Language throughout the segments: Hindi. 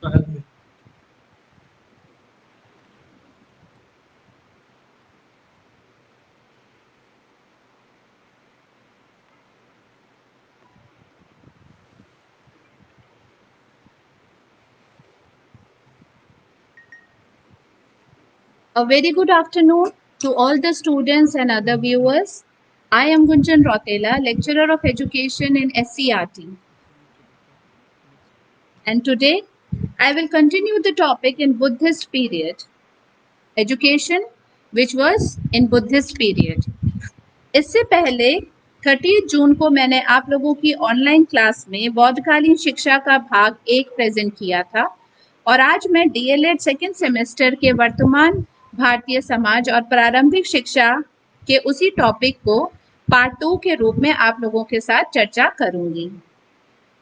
help me. A very good afternoon to all the students and other viewers. I am Gunjan Rotela, lecturer of education in SCRT. And today I will continue the topic in Buddhist period, education which was in Buddhist period. इससे पहले 30 जून को मैंने आप लोगों की ऑनलाइन क्लास में बौद्धकालीन शिक्षा का भाग 1 प्रेजेंट किया था और आज मैं डीएलएड सेकेंड सेमेस्टर के वर्तमान भारतीय समाज और प्रारंभिक शिक्षा के उसी टॉपिक को पार्ट 2 के रूप में आप लोगों के साथ चर्चा करूंगी।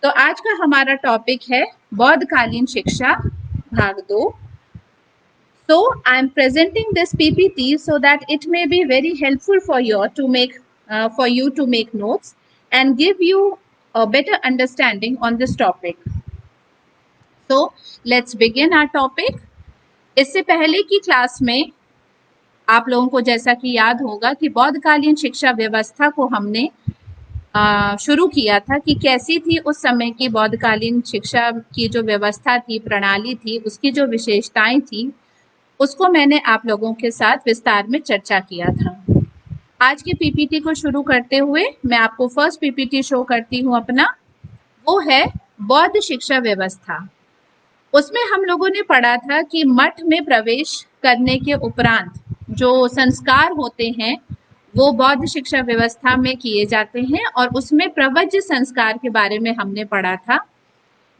तो आज का हमारा टॉपिक है बौद्धकालीन शिक्षा भाग 2। So I am presenting this PPT so that it may be very helpful for you to make notes and give you a better understanding on this topic. So let's begin our topic. इससे पहले की क्लास में आप लोगों को जैसा कि याद होगा कि बौद्धकालीन शिक्षा व्यवस्था को हमने शुरू किया था कि कैसी थी उस समय की बौद्धकालीन शिक्षा की जो व्यवस्था थी, प्रणाली थी, उसकी जो विशेषताएं थी, उसको मैंने आप लोगों के साथ विस्तार में चर्चा किया था। आज के पीपीटी को शुरू करते हुए मैं आपको फर्स्ट पीपीटी शो करती हूँ अपना, वो है बौद्ध शिक्षा व्यवस्था। उसमें हम लोगों ने पढ़ा था कि मठ में प्रवेश करने के उपरांत जो संस्कार होते हैं वो बौद्ध शिक्षा व्यवस्था में किए जाते हैं और उसमें प्रवज्य संस्कार के बारे में हमने पढ़ा था।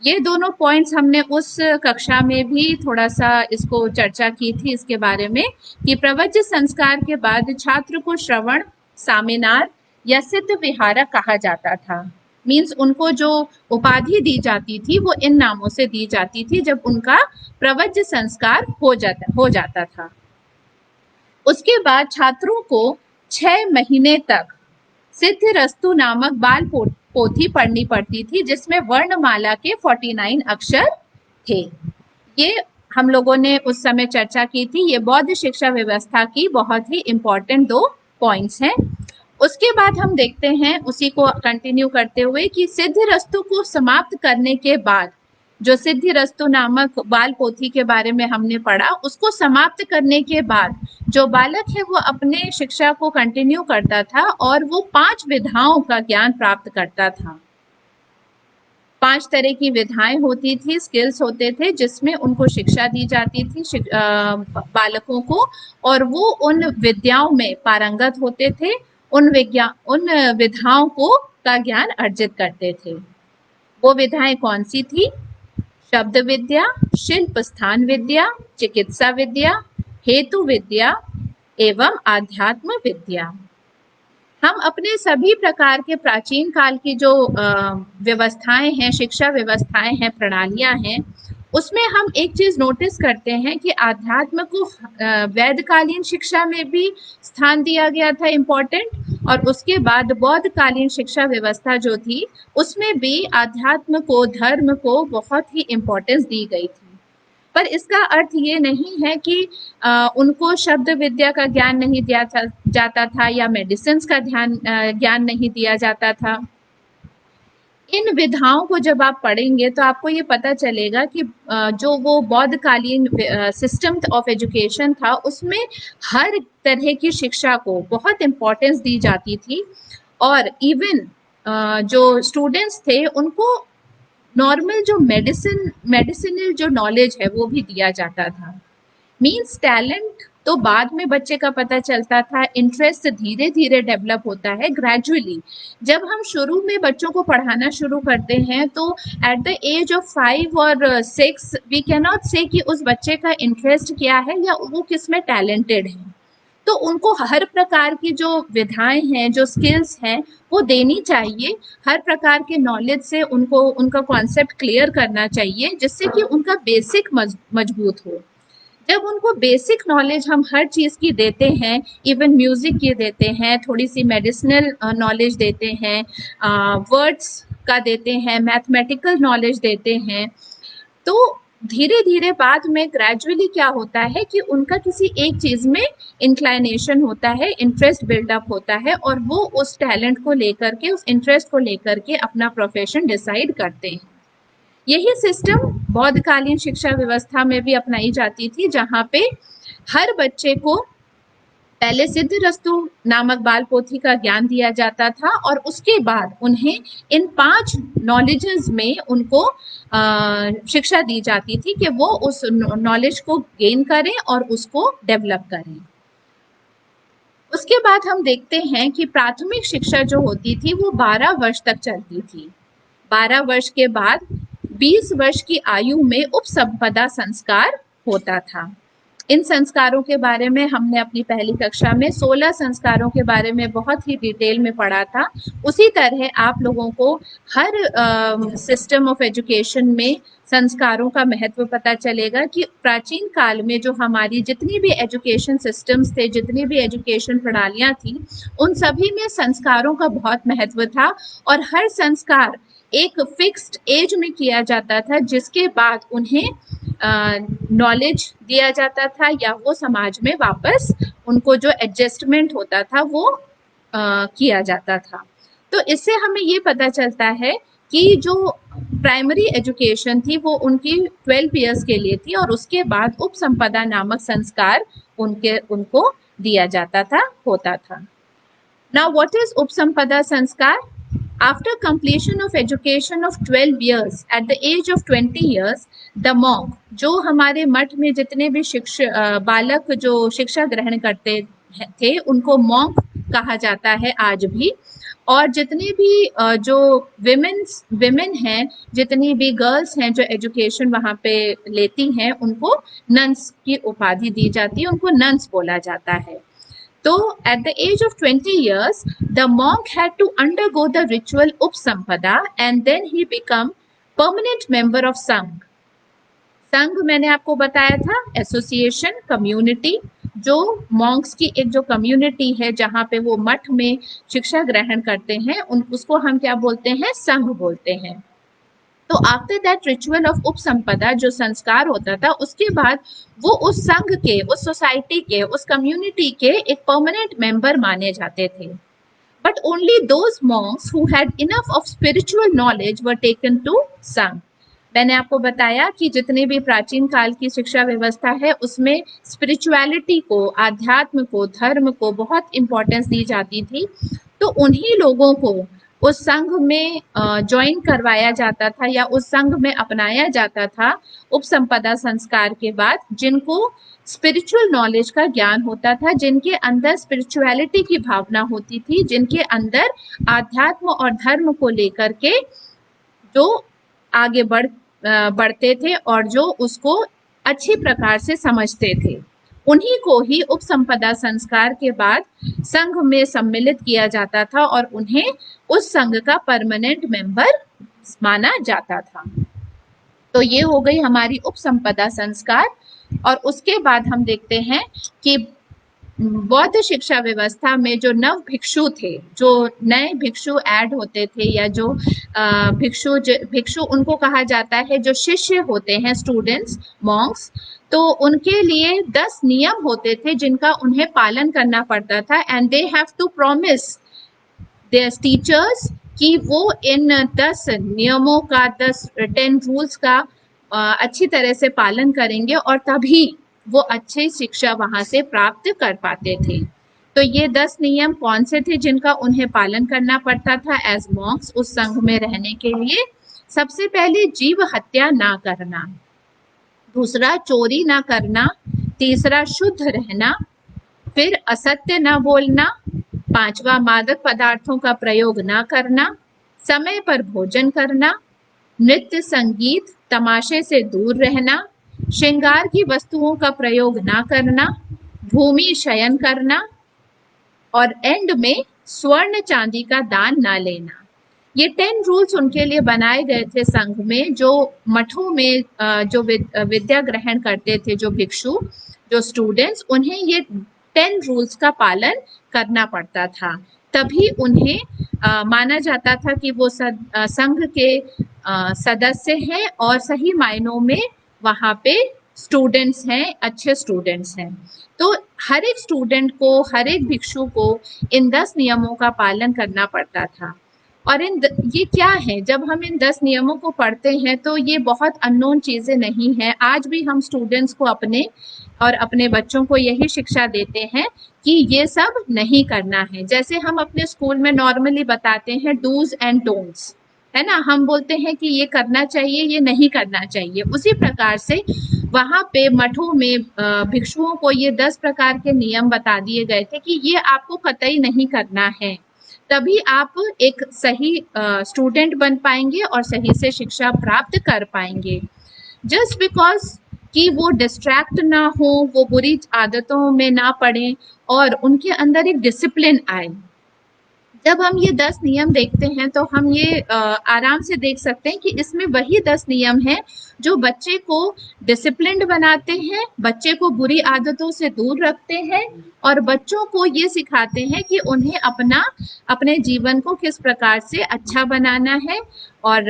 ये दोनों पॉइंट्स हमने उस कक्षा में भी थोड़ा सा इसको चर्चा की थी इसके बारे में कि प्रवज्य संस्कार के बाद छात्र को श्रवण, सामिनार या सिद्ध विहारक कहा जाता था। मीन्स उनको जो उपाधि दी जाती थी वो इन नामों से दी जाती थी जब उनका प्रवज्य संस्कार हो जाता था। उसके बाद छात्रों को 6 महीने तक सिद्धिरस्तु नामक बाल पोथी पढ़नी पड़ती थी जिसमें वर्णमाला के 49 अक्षर थे। ये हम लोगों ने उस समय चर्चा की थी। ये बौद्ध शिक्षा व्यवस्था की बहुत ही इम्पोर्टेंट 2 पॉइंट्स हैं। उसके बाद हम देखते हैं उसी को कंटिन्यू करते हुए कि सिद्धिरस्तु को समाप्त करने के बाद जो सिद्धिरस्तु नामक बाल पोथी के बारे में हमने पढ़ा, उसको समाप्त करने के बाद जो बालक है वो अपने शिक्षा को कंटिन्यू करता था और वो 5 विधाओं का ज्ञान प्राप्त करता था। 5 तरह की विधाएं होती थी, स्किल्स होते थे जिसमें उनको शिक्षा दी जाती थी बालकों को, और वो उन विद्याओं में पारंगत होते थे, उन विधाओं को का ज्ञान अर्जित करते थे। वो विधाएं कौन सी थी? शब्द विद्या, शिल्प स्थान विद्या, चिकित्सा विद्या, हेतु विद्या एवं आध्यात्म विद्या। हम अपने सभी प्रकार के प्राचीन काल की जो व्यवस्थाएं हैं, शिक्षा व्यवस्थाएं हैं, प्रणालियां हैं, उसमें हम एक चीज नोटिस करते हैं कि आध्यात्म को वैदिकालीन शिक्षा में भी स्थान दिया गया था इम्पोर्टेंट, और उसके बाद बौद्धकालीन शिक्षा व्यवस्था जो थी उसमें भी आध्यात्म को, धर्म को बहुत ही इम्पोर्टेंस दी गई थी। पर इसका अर्थ ये नहीं है कि उनको शब्द विद्या का ज्ञान नहीं दिया जाता था या मेडिसिन का ज्ञान नहीं दिया जाता था। इन विधाओं को जब आप पढ़ेंगे तो आपको ये पता चलेगा कि जो वो बौद्धकालीन सिस्टम ऑफ एजुकेशन था उसमें हर तरह की शिक्षा को बहुत इम्पोर्टेंस दी जाती थी, और इवन जो स्टूडेंट्स थे उनको नॉर्मल जो मेडिसिनल जो नॉलेज है वो भी दिया जाता था। मीन्स टैलेंट तो बाद में बच्चे का पता चलता था, इंटरेस्ट धीरे धीरे डेवलप होता है ग्रेजुअली। जब हम शुरू में बच्चों को पढ़ाना शुरू करते हैं तो एट द एज ऑफ 5 और 6 वी कैन नॉट से कि उस बच्चे का इंटरेस्ट क्या है या वो किस में टैलेंटेड है। तो उनको हर प्रकार की जो विधाएं हैं, जो स्किल्स हैं वो देनी चाहिए, हर प्रकार के नॉलेज से उनको उनका कॉन्सेप्ट क्लियर करना चाहिए जिससे कि उनका बेसिक मजबूत हो। जब उनको बेसिक नॉलेज हम हर चीज़ की देते हैं, इवन म्यूज़िक की देते हैं, थोड़ी सी मेडिसिनल नॉलेज देते हैं, वर्ड्स का देते हैं, मैथमेटिकल नॉलेज देते हैं, तो धीरे धीरे बाद में ग्रेजुअली क्या होता है कि उनका किसी एक चीज में इंक्लाइनेशन होता है, इंटरेस्ट बिल्डअप होता है, और वो उस टैलेंट को लेकर के, उस इंटरेस्ट को लेकर के अपना प्रोफेशन डिसाइड करते हैं। यही सिस्टम बौद्धकालीन शिक्षा व्यवस्था में भी अपनाई जाती थी, जहां पे हर बच्चे को पहले सिद्धरस्तु नामक बाल पोथी का ज्ञान दिया जाता था, और उसके बाद उन्हें इन 5 नॉलेजेस में उनको शिक्षा दी जाती थी कि वो उस नॉलेज को गेन करें और उसको डेवलप करें। उसके बाद हम देखते हैं कि प्राथमिक शिक्षा जो होती थी वो 12 वर्ष तक चलती थी। 12 वर्ष के बाद 20 वर्ष की आयु में उपसंपदा संस्कार होता था। इन संस्कारों के बारे में हमने अपनी पहली कक्षा में 16 संस्कारों के बारे में बहुत ही डिटेल में पढ़ा था। उसी तरह आप लोगों को हर सिस्टम ऑफ एजुकेशन में संस्कारों का महत्व पता चलेगा कि प्राचीन काल में जो हमारी जितनी भी एजुकेशन सिस्टम्स थे, जितनी भी एजुकेशन प्रणालियां थी, उन सभी में संस्कारों का बहुत महत्व था, और हर संस्कार एक फिक्स्ड एज में किया जाता था, जिसके बाद उन्हें नॉलेज दिया जाता था, या वो समाज में वापस उनको जो एडजस्टमेंट होता था वो किया जाता था। तो इससे हमें ये पता चलता है कि जो प्राइमरी एजुकेशन थी वो उनकी 12 ईयर्स के लिए थी, और उसके बाद उपसंपदा नामक संस्कार उनको दिया जाता था, होता था। नाउ व्हाट इज उपसंपदा संस्कार? After completion of education of 12 years, at the age of 20 years, the monk, जो हमारे मठ में जितने भी बालक जो शिक्षा ग्रहण करते थे उनको मॉन्क कहा जाता है आज भी, और जितने भी जो विमेन हैं, जितनी भी गर्ल्स हैं जो एजुकेशन वहाँ पे लेती हैं, उनको नन्स की उपाधि दी जाती है, उनको नन्स बोला जाता है। So, at the age of 20 years, the monk had to undergo the ritual Upsampada, and then he became permanent member of Sangh. संघ मैंने आपको बताया था, एसोसिएशन, कम्युनिटी, जो मॉन्क्स की एक जो कम्युनिटी है जहाँ पे वो मठ में शिक्षा ग्रहण करते हैं, उसको हम क्या बोलते हैं? संघ बोलते हैं। तो आफ्टर दैट रिचुअल ऑफ उपसंपदा, जो संस्कार होता था, उसके बाद वो उस संघ के, उस सोसाइटी के, उस कम्युनिटी के एक परमानेंट मेंबर माने जाते थे। But only those monks who had enough of spiritual knowledge were taken to Sangha. मैंने आपको बताया कि जितने भी प्राचीन काल की शिक्षा व्यवस्था है उसमें स्पिरिचुअलिटी को, अध्यात्म को, धर्म को बहुत इंपॉर्टेंस दी जाती थी, तो उन्हीं लोगों को उस संघ में ज्वाइन करवाया जाता था, या उस संघ में अपनाया जाता था उपसंपदा संस्कार के बाद, जिनको स्पिरिचुअल नॉलेज का ज्ञान होता था, जिनके अंदर स्पिरिचुअलिटी की भावना होती थी, जिनके अंदर आध्यात्म और धर्म को लेकर के जो आगे बढ़ते थे और जो उसको अच्छी प्रकार से समझते थे, उन्हीं को ही उपसंपदा संस्कार के बाद संघ में सम्मिलित किया जाता था, और उन्हें उस संघ का परमानेंट मेंबर माना जाता था। तो ये हो गई हमारी उपसंपदा संस्कार। और उसके बाद हम देखते हैं कि बौद्ध शिक्षा व्यवस्था में जो नव भिक्षु थे, जो नए भिक्षु ऐड होते थे, या जो भिक्षु उनको कहा जाता है, जो शिष्य होते हैं, स्टूडेंट्स, मॉन्क्स, तो उनके लिए 10 नियम होते थे जिनका उन्हें पालन करना पड़ता था, and they have to promise their teachers कि वो इन 10 नियमों का, 10 रूल्स का अच्छी तरह से पालन करेंगे, और तभी वो अच्छी शिक्षा वहां से प्राप्त कर पाते थे। तो ये 10 नियम कौन से थे जिनका उन्हें पालन करना पड़ता था एज मॉन्क्स उस संघ में रहने के लिए? सबसे पहले जीव हत्या ना करना, दूसरा चोरी ना करना, तीसरा शुद्ध रहना, फिर असत्य ना बोलना, पांचवा मादक पदार्थों का प्रयोग ना करना, समय पर भोजन करना, नृत्य, संगीत, तमाशे से दूर रहना, श्रृंगार की वस्तुओं का प्रयोग ना करना, भूमि शयन करना, और एंड में स्वर्ण चांदी का दान ना लेना। ये 10 रूल्स उनके लिए बनाए गए थे संघ में, जो मठों में जो विद्या ग्रहण करते थे, जो भिक्षु, जो स्टूडेंट्स, उन्हें ये 10 रूल्स का पालन करना पड़ता था, तभी उन्हें माना जाता था कि वो संघ के सदस्य हैं और सही मायनों में वहाँ पे स्टूडेंट्स हैं, अच्छे स्टूडेंट्स हैं। तो हर एक स्टूडेंट को, हर एक भिक्षु को इन 10 नियमों का पालन करना पड़ता था। और ये क्या है, जब हम इन 10 नियमों को पढ़ते हैं तो ये बहुत अननोन चीजें नहीं हैं। आज भी हम स्टूडेंट्स को अपने और अपने बच्चों को यही शिक्षा देते हैं कि ये सब नहीं करना है। जैसे हम अपने स्कूल में नॉर्मली बताते हैं डूज एंड डोंट्स, है ना, हम बोलते हैं कि ये करना चाहिए, ये नहीं करना चाहिए। उसी प्रकार से वहां पे मठों में भिक्षुओं को ये 10 प्रकार के नियम बता दिए गए थे कि ये आपको कतई नहीं करना है। तभी आप एक सही स्टूडेंट बन पाएंगे और सही से शिक्षा प्राप्त कर पाएंगे। जस्ट बिकॉज कि वो डिस्ट्रैक्ट ना हो, वो बुरी आदतों में ना पड़े और उनके अंदर एक डिसिप्लिन आए। जब हम ये 10 नियम देखते हैं तो हम ये आराम से देख सकते हैं कि इसमें वही 10 नियम हैं जो बच्चे को डिसिप्लिन्ड बनाते हैं, बच्चे को बुरी आदतों से दूर रखते हैं और बच्चों को ये सिखाते हैं कि उन्हें अपने जीवन को किस प्रकार से अच्छा बनाना है और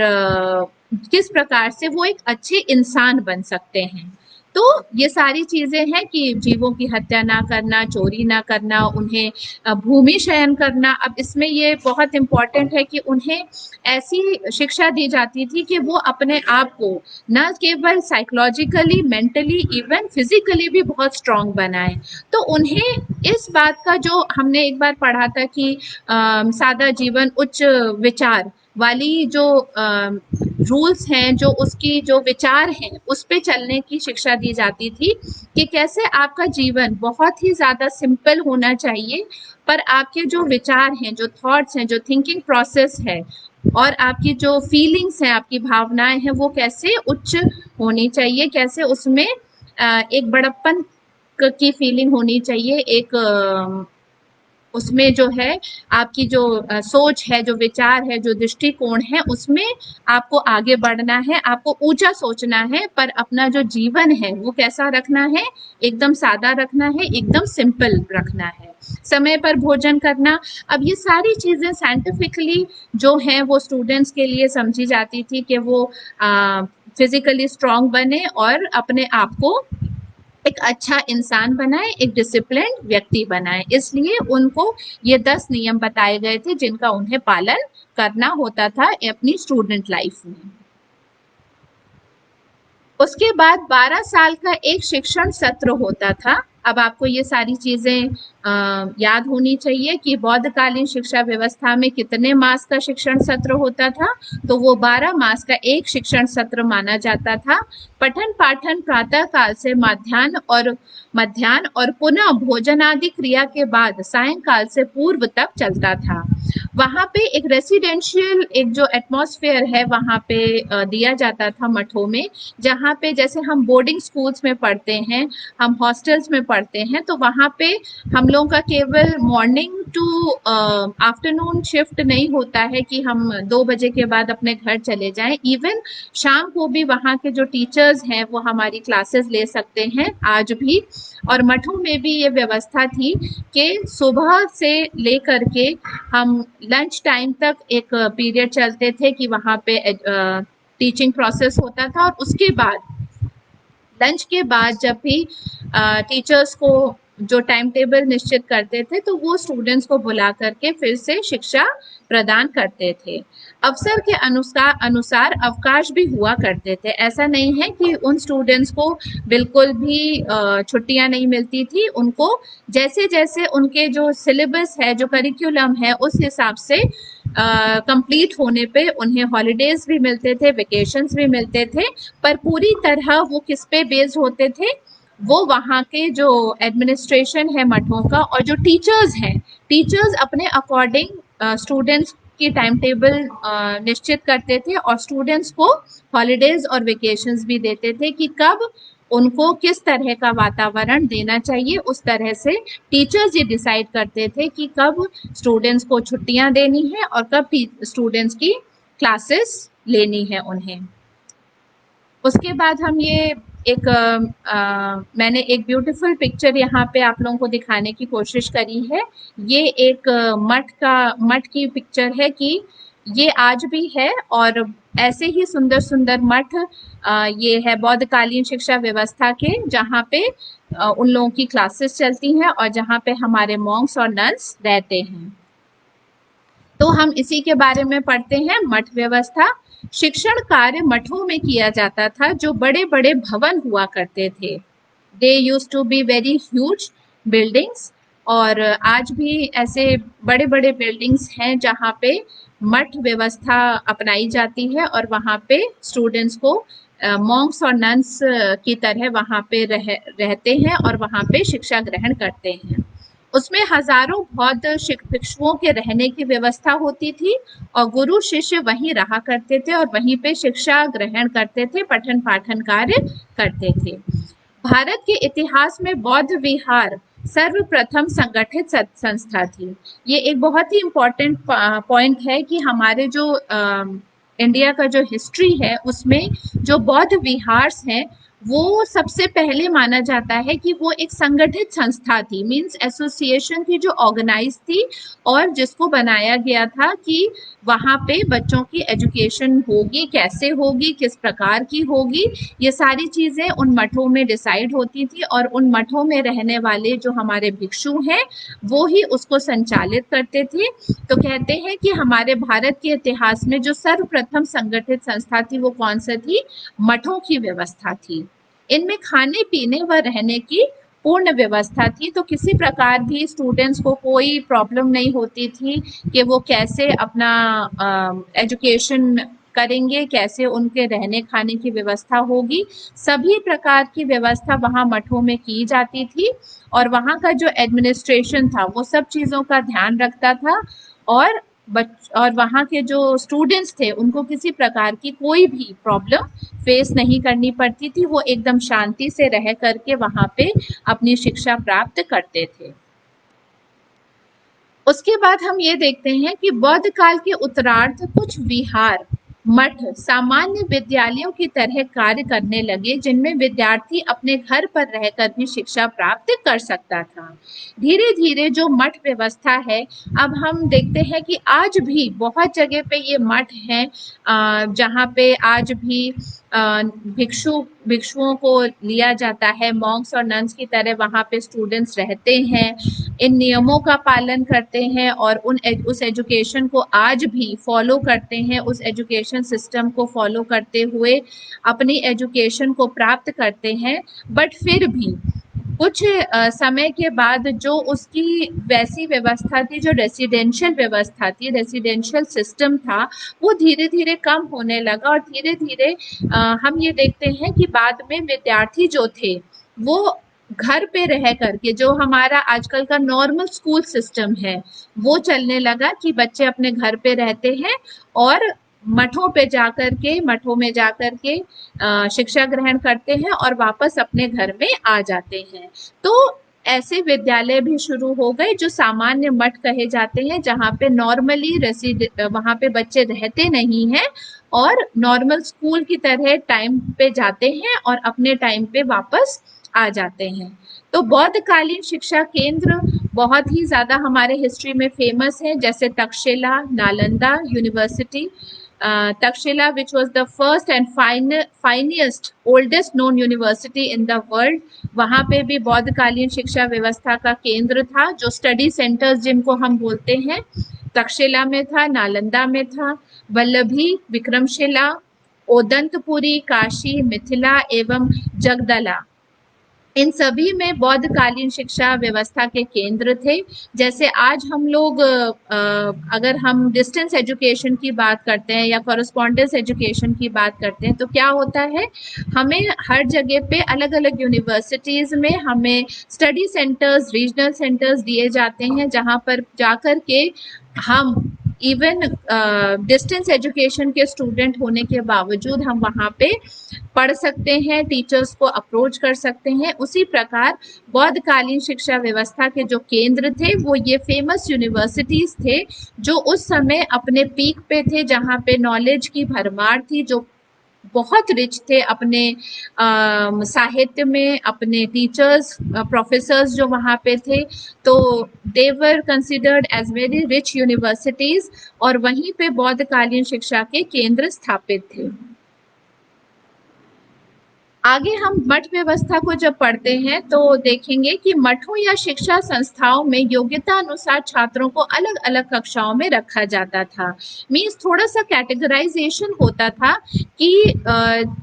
किस प्रकार से वो एक अच्छे इंसान बन सकते हैं। तो ये सारी चीजें हैं कि जीवों की हत्या ना करना, चोरी ना करना, उन्हें भूमि शयन करना। अब इसमें ये बहुत इम्पोर्टेंट है कि उन्हें ऐसी शिक्षा दी जाती थी कि वो अपने आप को न केवल साइकोलॉजिकली, मेंटली, इवन फिजिकली भी बहुत स्ट्रांग बनाए। तो उन्हें इस बात का, जो हमने एक बार पढ़ा था कि सादा जीवन उच्च विचार वाली जो रूल्स हैं, जो उसकी जो विचार हैं, उस पे चलने की शिक्षा दी जाती थी कि कैसे आपका जीवन बहुत ही ज़्यादा सिंपल होना चाहिए, पर आपके जो विचार हैं, जो थॉट्स हैं, जो थिंकिंग प्रोसेस है और आपकी जो फीलिंग्स हैं, आपकी भावनाएं हैं, वो कैसे उच्च होनी चाहिए, कैसे उसमें एक बड़प्पन की फीलिंग होनी चाहिए, एक उसमें जो है आपकी जो सोच है, जो विचार है, जो दृष्टिकोण है, उसमें आपको आगे बढ़ना है, आपको ऊंचा सोचना है, पर अपना जो जीवन है वो कैसा रखना है, एकदम सादा रखना है, एकदम सिंपल रखना है, समय पर भोजन करना। अब ये सारी चीजें साइंटिफिकली जो है वो स्टूडेंट्स के लिए समझी जाती थी कि वो फिजिकली स्ट्रांग बने और अपने आप को एक अच्छा इंसान बनाए, एक डिसिप्लिन व्यक्ति बनाए। इसलिए उनको ये 10 नियम बताए गए थे जिनका उन्हें पालन करना होता था अपनी स्टूडेंट लाइफ में। उसके बाद 12 साल का एक शिक्षण सत्र होता था। अब आपको ये सारी चीजें याद होनी चाहिए कि बौद्धकालीन शिक्षा व्यवस्था में कितने मास का शिक्षण सत्र होता था, तो वो 12 मास का एक शिक्षण सत्र माना जाता था। पठन पाठन प्रातः काल से मध्याह्न और पुनः भोजनादि क्रिया के बाद सायंकाल से पूर्व तक चलता था। वहाँ पे एक रेसिडेंशियल एक जो एटमॉस्फेयर है वहाँ पे दिया जाता था मठों में, जहाँ पे जैसे हम बोर्डिंग स्कूल्स में पढ़ते हैं, हम हॉस्टल्स में पढ़ते हैं, तो वहाँ पे हम लोगों का केवल मॉर्निंग टू आफ्टरनून शिफ्ट नहीं होता है कि हम 2 बजे के बाद अपने घर चले जाएं। इवन शाम को भी वहाँ के जो टीचर्स हैं वो हमारी क्लासेस ले सकते हैं आज भी। और मठों में भी ये व्यवस्था थी कि सुबह से लेकर के हम लंच टाइम तक एक पीरियड चलते थे कि वहाँ पे टीचिंग प्रोसेस होता था, और उसके बाद लंच के बाद जब भी टीचर्स को जो टाइम टेबल निश्चित करते थे तो वो स्टूडेंट्स को बुला करके फिर से शिक्षा प्रदान करते थे। अवसर के अनुसार अवकाश भी हुआ करते थे। ऐसा नहीं है कि उन स्टूडेंट्स को बिल्कुल भी छुट्टियां नहीं मिलती थी। उनको जैसे जैसे उनके जो सिलेबस है, जो करिकुलम है, उस हिसाब से कंप्लीट होने पे उन्हें हॉलीडेज भी मिलते थे, वेकेशंस भी मिलते थे, पर पूरी तरह वो किस पे बेस्ड होते थे, वो वहाँ के जो एडमिनिस्ट्रेशन है मठों का और जो टीचर्स हैं, टीचर्स अपने अकॉर्डिंग स्टूडेंट्स की टाइम टेबल निश्चित करते थे और स्टूडेंट्स को हॉलीडेज और वेकेशंस भी देते थे कि कब उनको किस तरह का वातावरण देना चाहिए। उस तरह से टीचर्स ये डिसाइड करते थे कि कब स्टूडेंट्स को छुट्टियां देनी है और कब स्टूडेंट्स की क्लासेस लेनी है उन्हें। उसके बाद हम ये एक मैंने एक ब्यूटीफुल पिक्चर यहाँ पे आप लोगों को दिखाने की कोशिश करी है। ये एक मठ की पिक्चर है कि ये आज भी है। और ऐसे ही सुंदर सुंदर मठ ये है बौद्धकालीन शिक्षा व्यवस्था के, जहाँ पे उन लोगों की क्लासेस चलती हैं और जहाँ पे हमारे मॉन्क्स और नन्स रहते हैं। तो हम इसी के बारे में पढ़ते हैं। मठ व्यवस्था। शिक्षण कार्य मठों में किया जाता था, जो बड़े बड़े भवन हुआ करते थे। They use to be very huge buildings. और आज भी ऐसे बड़े बड़े बिल्डिंग्स हैं जहाँ पे मठ व्यवस्था अपनाई जाती है और वहाँ पे स्टूडेंट्स को मॉन्क्स और नन्स की तरह वहाँ पे रहते हैं और वहाँ पे शिक्षा ग्रहण करते हैं। उसमें हजारों बौद्ध भिक्षुओं के रहने की व्यवस्था होती थी और गुरु शिष्य वहीं रहा करते थे और वहीं पे शिक्षा ग्रहण करते थे, पठन पाठन कार्य करते थे। भारत के इतिहास में बौद्ध विहार सर्वप्रथम संगठित संस्था थी। ये एक बहुत ही इम्पोर्टेंट पॉइंट है कि हमारे जो इंडिया का जो हिस्ट्री है उसमें जो बौद्ध विहार्स हैं वो सबसे पहले माना जाता है कि वो एक संगठित संस्था थी, मींस एसोसिएशन थी जो ऑर्गेनाइज थी और जिसको बनाया गया था कि वहाँ पे बच्चों की एजुकेशन होगी, कैसे होगी, किस प्रकार की होगी, ये सारी चीज़ें उन मठों में डिसाइड होती थी और उन मठों में रहने वाले जो हमारे भिक्षु हैं वो ही उसको संचालित करते थे। तो कहते हैं कि हमारे भारत के इतिहास में जो सर्वप्रथम संगठित संस्था थी वो कौन सी थी? मठों की व्यवस्था थी। इनमें खाने पीने व रहने की पूर्ण व्यवस्था थी, तो किसी प्रकार भी स्टूडेंट्स को कोई प्रॉब्लम नहीं होती थी कि वो कैसे अपना एजुकेशन करेंगे, कैसे उनके रहने खाने की व्यवस्था होगी। सभी प्रकार की व्यवस्था वहाँ मठों में की जाती थी और वहाँ का जो एडमिनिस्ट्रेशन था वो सब चीज़ों का ध्यान रखता था और वहाँ के जो स्टूडेंट्स थे उनको किसी प्रकार की कोई भी प्रॉब्लम फेस नहीं करनी पड़ती थी। वो एकदम शांति से रह करके वहाँ पे अपनी शिक्षा प्राप्त करते थे। उसके बाद हम ये देखते हैं कि बौद्ध काल के उत्तरार्ध कुछ विहार मठ सामान्य विद्यालयों की तरह कार्य करने लगे, जिनमें विद्यार्थी अपने घर पर रहकर भी शिक्षा प्राप्त कर सकता था। धीरे धीरे जो मठ व्यवस्था है, अब हम देखते हैं कि आज भी बहुत जगह पे ये मठ हैं जहाँ पे आज भी भिक्षुओं को लिया जाता है, मॉन्क्स और नन्स की तरह वहाँ पे स्टूडेंट्स रहते हैं, इन नियमों का पालन करते हैं और उस एजुकेशन को आज भी फॉलो करते हैं, उस एजुकेशन सिस्टम को फॉलो करते हुए अपनी एजुकेशन को प्राप्त करते हैं। बट फिर भी कुछ समय के बाद जो उसकी वैसी व्यवस्था थी, जो रेसिडेंशियल व्यवस्था थी, रेसिडेंशियल सिस्टम था, वो धीरे धीरे कम होने लगा और धीरे धीरे हम ये देखते हैं कि बाद में विद्यार्थी जो थे वो घर पे रह करके, जो हमारा आजकल का नॉर्मल स्कूल सिस्टम है वो चलने लगा कि बच्चे अपने घर पे रहते हैं और मठों में जाकर के शिक्षा ग्रहण करते हैं और वापस अपने घर में आ जाते हैं। तो ऐसे विद्यालय भी शुरू हो गए जो सामान्य मठ कहे जाते हैं, जहाँ पे नॉर्मली वहाँ पे बच्चे रहते नहीं हैं और नॉर्मल स्कूल की तरह टाइम पे जाते हैं और अपने टाइम पे वापस आ जाते हैं। तो बौद्धकालीन शिक्षा केंद्र बहुत ही ज़्यादा हमारे हिस्ट्री में फेमस है, जैसे Takshashila, Nalanda university, Takshashila which was the first and finest oldest known university in the world, वहाँ पे भी बौद्धकालीन शिक्षा व्यवस्था का केंद्र था। जो स्टडी सेंटर्स जिनको हम बोलते हैं, तक्षशिला में था, नालंदा में था, वल्लभी, विक्रमशिला, ओदंतपुरी, काशी, मिथिला एवं जगदला, इन सभी में बौद्धकालीन शिक्षा व्यवस्था के केंद्र थे। जैसे आज हम लोग अगर हम डिस्टेंस एजुकेशन की बात करते हैं या कॉरेस्पॉन्डेंस एजुकेशन की बात करते हैं तो क्या होता है, हमें हर जगह पे अलग अलग यूनिवर्सिटीज़ में हमें स्टडी सेंटर्स, रीजनल सेंटर्स दिए जाते हैं, जहाँ पर जाकर के हम इवन डिस्टेंस एजुकेशन के स्टूडेंट होने के बावजूद हम वहाँ पे पढ़ सकते हैं, टीचर्स को अप्रोच कर सकते हैं। उसी प्रकार बौद्धकालीन शिक्षा व्यवस्था के जो केंद्र थे वो ये फेमस यूनिवर्सिटीज़ थे जो उस समय अपने पीक पे थे, जहाँ पे नॉलेज की भरमार थी, जो बहुत रिच थे अपने साहित्य में, अपने टीचर्स प्रोफेसर्स जो वहाँ पे थे, तो they were considered as very rich universities, और वहीं पे बौद्धकालीन शिक्षा के केंद्र स्थापित थे। आगे हम मठ व्यवस्था को जब पढ़ते हैं तो देखेंगे कि मठों या शिक्षा संस्थाओं में योग्यता अनुसार छात्रों को अलग अलग कक्षाओं में रखा जाता था। मीन्स थोड़ा सा कैटेगराइजेशन होता था कि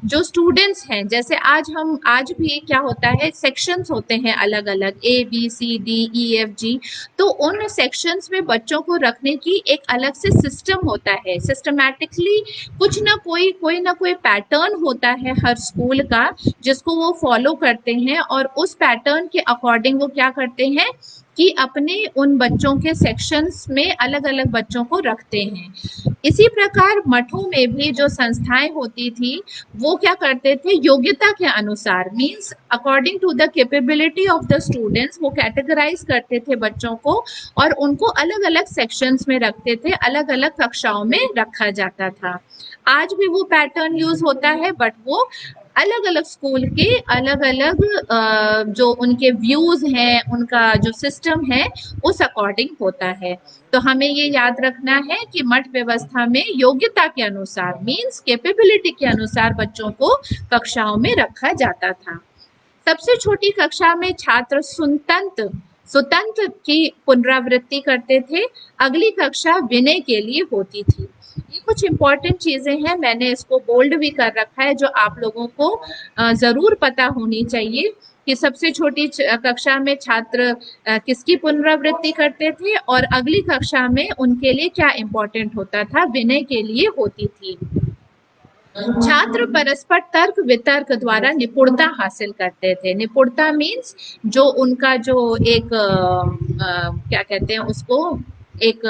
जो स्टूडेंट्स हैं, जैसे आज भी क्या होता है, सेक्शंस होते हैं अलग अलग, ABCDEFG, तो उन सेक्शंस में बच्चों को रखने की एक अलग से सिस्टम होता है। सिस्टमैटिकली कुछ ना कोई पैटर्न होता है हर स्कूल का, जिसको वो फॉलो करते हैं, और उस पैटर्न के अकॉर्डिंग वो क्या करते हैं कि अपने उन बच्चों के सेक्शंस में अलग अलग बच्चों को रखते हैं। इसी प्रकार मठों में भी जो संस्थाएं होती थी वो क्या करते थे, योग्यता के अनुसार, means according to the capability of the students, वो कैटेगराइज करते थे बच्चों को और उनको अलग अलग सेक्शंस में रखते थे, अलग अलग कक्षाओं में रखा जाता था। आज भी वो पैटर्न यूज होता है, बट वो अलग अलग स्कूल के अलग अलग जो उनके व्यूज हैं, उनका जो सिस्टम है उस अकॉर्डिंग होता है। तो हमें ये याद रखना है कि मठ व्यवस्था में योग्यता के अनुसार, मीन्स कैपेबिलिटी के अनुसार बच्चों को कक्षाओं में रखा जाता था। सबसे छोटी कक्षा में छात्र सुतंत्र की पुनरावृत्ति करते थे, अगली कक्षा विनय के लिए होती थी। ये कुछ इंपॉर्टेंट चीजें हैं, मैंने इसको बोल्ड भी कर रखा है, जो आप लोगों को जरूर पता होनी चाहिए कि सबसे छोटी कक्षा में छात्र किसकी पुनरावृत्ति करते थे और अगली कक्षा में उनके लिए क्या इंपॉर्टेंट होता था, विनय के लिए होती थी। छात्र परस्पर तर्क वितर्क द्वारा निपुणता हासिल करते थे। निपुणता मीन्स जो उनका जो एक क्या कहते हैं उसको, एक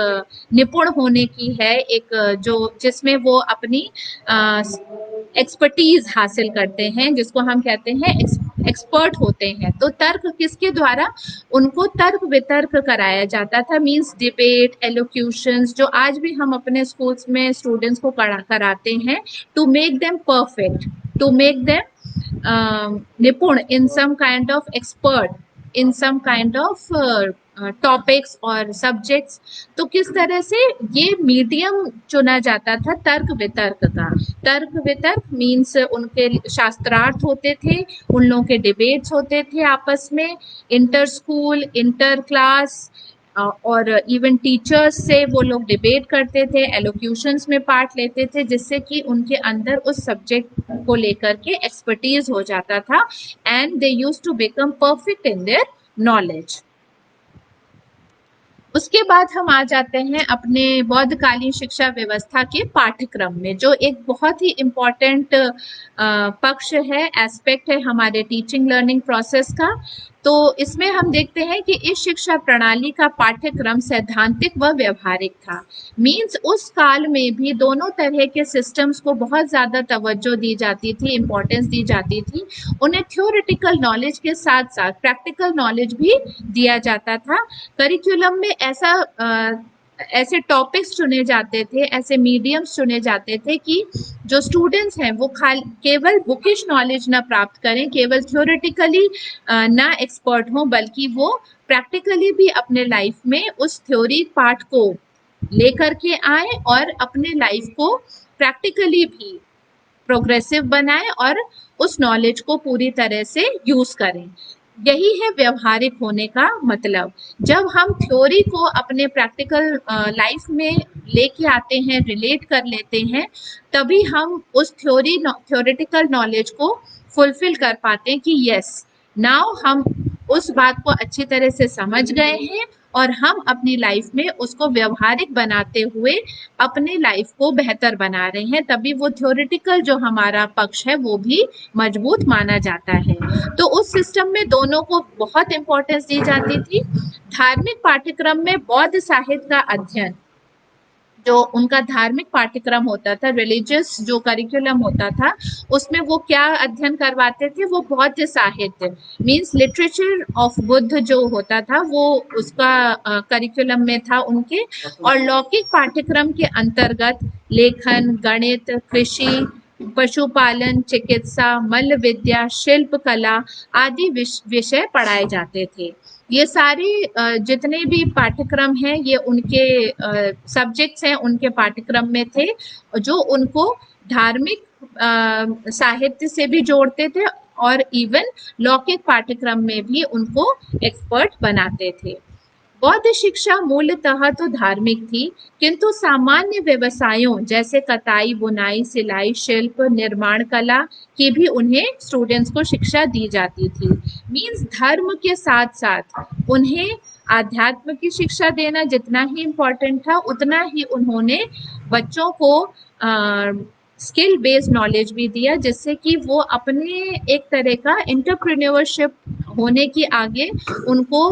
निपुण होने की है, एक जो जिसमें वो अपनी एक्सपर्टीज हासिल करते हैं, जिसको हम कहते हैं एक्सपर्ट होते हैं। तो तर्क किसके द्वारा, उनको तर्क वितर्क कराया जाता था, मीन्स डिबेट, एलोक्यूशंस, जो आज भी हम अपने स्कूल्स में स्टूडेंट्स को कराते हैं, to make them perfect, to make them निपुण in some kind of expert in some kind of topics और सब्जेक्ट्स। तो किस तरह से ये मीडियम चुना जाता था तर्क वितर्क का। तर्क वितर्क मीन्स उनके शास्त्रार्थ होते थे, उन लोगों के डिबेट्स होते थे आपस में, इंटर स्कूल, इंटर क्लास, और इवन टीचर्स से वो लोग डिबेट करते थे, एलोक्यूशंस में पार्ट लेते थे, जिससे कि उनके अंदर उस सब्जेक्ट को लेकर के एक्सपर्टीज हो जाता था, and they used to become perfect in their knowledge. उसके बाद हम आ जाते हैं अपने बौद्धकालीन शिक्षा व्यवस्था के पाठ्यक्रम में, जो एक बहुत ही इम्पोर्टेंट पक्ष है, एस्पेक्ट है हमारे टीचिंग लर्निंग प्रोसेस का। तो इसमें हम देखते हैं कि इस शिक्षा प्रणाली का पाठ्यक्रम सैद्धांतिक व व्यवहारिक था। मीन्स उस काल में भी दोनों तरह के सिस्टम्स को बहुत ज़्यादा तवज्जो दी जाती थी, इम्पोर्टेंस दी जाती थी। उन्हें थ्योरेटिकल नॉलेज के साथ साथ प्रैक्टिकल नॉलेज भी दिया जाता था। करिकुलम में ऐसे टॉपिक्स चुने जाते थे, ऐसे मीडियम्स चुने जाते थे कि जो स्टूडेंट्स हैं वो केवल बुकिश नॉलेज ना प्राप्त करें, केवल थ्योरेटिकली ना एक्सपर्ट हों, बल्कि वो प्रैक्टिकली भी अपने लाइफ में उस थ्योरी पार्ट को लेकर के आए और अपने लाइफ को प्रैक्टिकली भी प्रोग्रेसिव बनाएं और उस नॉलेज को पूरी तरह से यूज करें। यही है व्यवहारिक होने का मतलब। जब हम थ्योरी को अपने प्रैक्टिकल लाइफ में लेके आते हैं, रिलेट कर लेते हैं, तभी हम उस थ्योरेटिकल नॉलेज को फुलफिल कर पाते हैं कि यस, नाउ हम उस बात को अच्छी तरह से समझ गए हैं और हम अपनी लाइफ में उसको व्यवहारिक बनाते हुए अपने लाइफ को बेहतर बना रहे हैं। तभी वो थ्योरेटिकल जो हमारा पक्ष है वो भी मजबूत माना जाता है। तो उस सिस्टम में दोनों को बहुत इंपॉर्टेंस दी जाती थी। धार्मिक पाठ्यक्रम में बौद्ध साहित्य का अध्ययन, जो उनका धार्मिक पाठ्यक्रम होता था, रिलीजियस जो करिकुलम होता था, उसमें वो क्या अध्ययन करवाते थे, वो बौद्ध साहित्य मीन्स लिटरेचर ऑफ बुद्ध जो होता था वो उसका करिकुलम में था उनके। और लौकिक पाठ्यक्रम के अंतर्गत लेखन, गणित, कृषि, पशुपालन, चिकित्सा, मल्ल विद्या, शिल्प कला आदि विषय पढ़ाए जाते थे। ये सारे जितने भी पाठ्यक्रम हैं ये उनके सब्जेक्ट्स हैं, उनके पाठ्यक्रम में थे जो उनको धार्मिक साहित्य से भी जोड़ते थे और इवन लौकिक पाठ्यक्रम में भी उनको एक्सपर्ट बनाते थे। बौद्ध शिक्षा मूलतः तो धार्मिक थी, किंतु सामान्य व्यवसायों जैसे कताई, बुनाई, सिलाई, शिल्प, निर्माण कला की भी उन्हें स्टूडेंट्स को शिक्षा दी जाती थी। मीन्स धर्म के साथ साथ उन्हें आध्यात्म की शिक्षा देना जितना ही इम्पोर्टेंट था, उतना ही उन्होंने बच्चों को स्किल बेस्ड नॉलेज भी दिया, जिससे कि वो अपने एक तरह का एंटरप्रेन्योरशिप होने की आगे उनको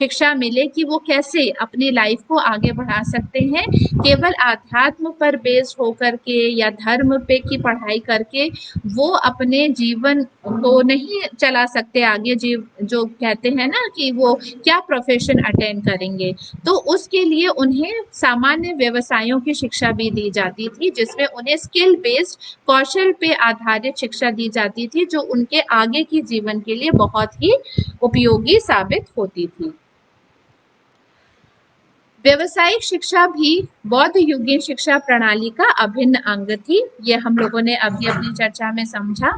शिक्षा मिले कि वो कैसे अपनी लाइफ को आगे बढ़ा सकते हैं। केवल आध्यात्म पर बेस्ड होकर के या धर्म पे की पढ़ाई करके वो अपने जीवन को नहीं चला सकते आगे। जो कहते हैं ना कि वो क्या प्रोफेशन अटेंड करेंगे, तो उसके लिए उन्हें सामान्य व्यवसायों की शिक्षा भी दी जाती थी, जिसमें उन्हें स्किल बेस्ड कौशल पे आधारित शिक्षा दी जाती थी, जो उनके आगे की जीवन के लिए बहुत ही उपयोगी साबित होती थी। व्यवसायिक शिक्षा भी बौद्ध युगीन शिक्षा प्रणाली का अभिन्न अंग थी। ये हम लोगों ने अभी अपनी चर्चा में समझा।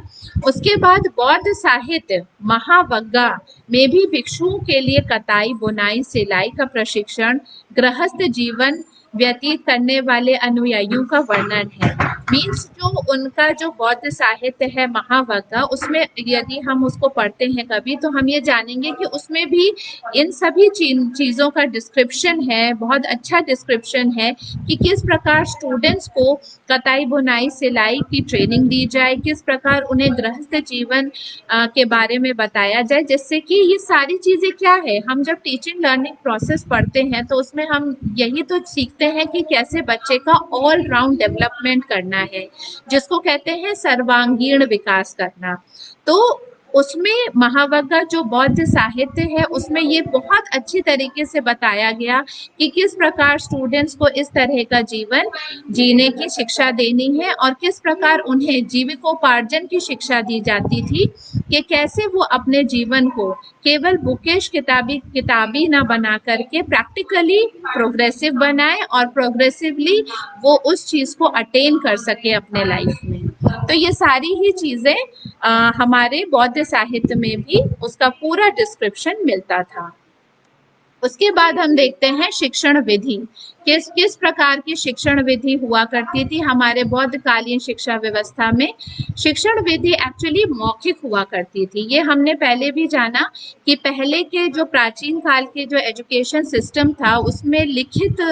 उसके बाद बौद्ध साहित्य महावग्गा में भी भिक्षुओं के लिए कताई, बुनाई, सिलाई का प्रशिक्षण, गृहस्थ जीवन व्यतीत करने वाले अनुयायियों का वर्णन है। मीन्स जो उनका जो बौद्ध साहित्य है महावग्गा, उसमें यदि हम उसको पढ़ते हैं कभी, तो हम ये जानेंगे कि उसमें भी इन सभी चीज़ों का डिस्क्रिप्शन है, बहुत अच्छा डिस्क्रिप्शन है कि किस प्रकार स्टूडेंट्स को कताई, बुनाई, सिलाई की ट्रेनिंग दी जाए, किस प्रकार उन्हें गृहस्थ जीवन के बारे में बताया जाए, जिससे कि ये सारी चीज़ें क्या है, हम जब टीचिंग लर्निंग प्रोसेस पढ़ते हैं तो उसमें हम यही तो सीखते हैं कि कैसे बच्चे का ऑल राउंड डेवलपमेंट करना है, जिसको कहते हैं सर्वांगीण विकास करना। तो उसमें महावग्गा जो बौद्ध साहित्य है उसमें ये बहुत अच्छी तरीके से बताया गया कि किस प्रकार स्टूडेंट्स को इस तरह का जीवन जीने की शिक्षा देनी है और किस प्रकार उन्हें जीविकोपार्जन की शिक्षा दी जाती थी कि कैसे वो अपने जीवन को केवल बुकिश किताबी ना बना करके प्रैक्टिकली प्रोग्रेसिव बनाए और प्रोग्रेसिवली वो उस चीज़ को अटेन कर सके अपने लाइफ में। तो ये सारी ही चीज़ें हमारे बौद्ध साहित्य में भी उसका पूरा डिस्क्रिप्शन मिलता था। उसके बाद हम देखते हैं शिक्षण विधि, किस किस प्रकार की शिक्षण विधि हुआ करती थी हमारे बौद्धकालीन शिक्षा व्यवस्था में। शिक्षण विधि एक्चुअली मौखिक हुआ करती थी। ये हमने पहले भी जाना कि पहले के जो प्राचीन काल के जो एजुकेशन सिस्टम था उसमें लिखित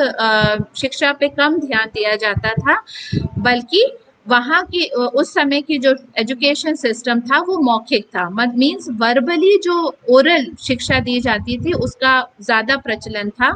शिक्षा पे कम ध्यान दिया जाता था, बल्कि वहाँ की उस समय की जो एजुकेशन सिस्टम था वो मौखिक था, मीन्स वर्बली जो ओरल शिक्षा दी जाती थी उसका ज़्यादा प्रचलन था।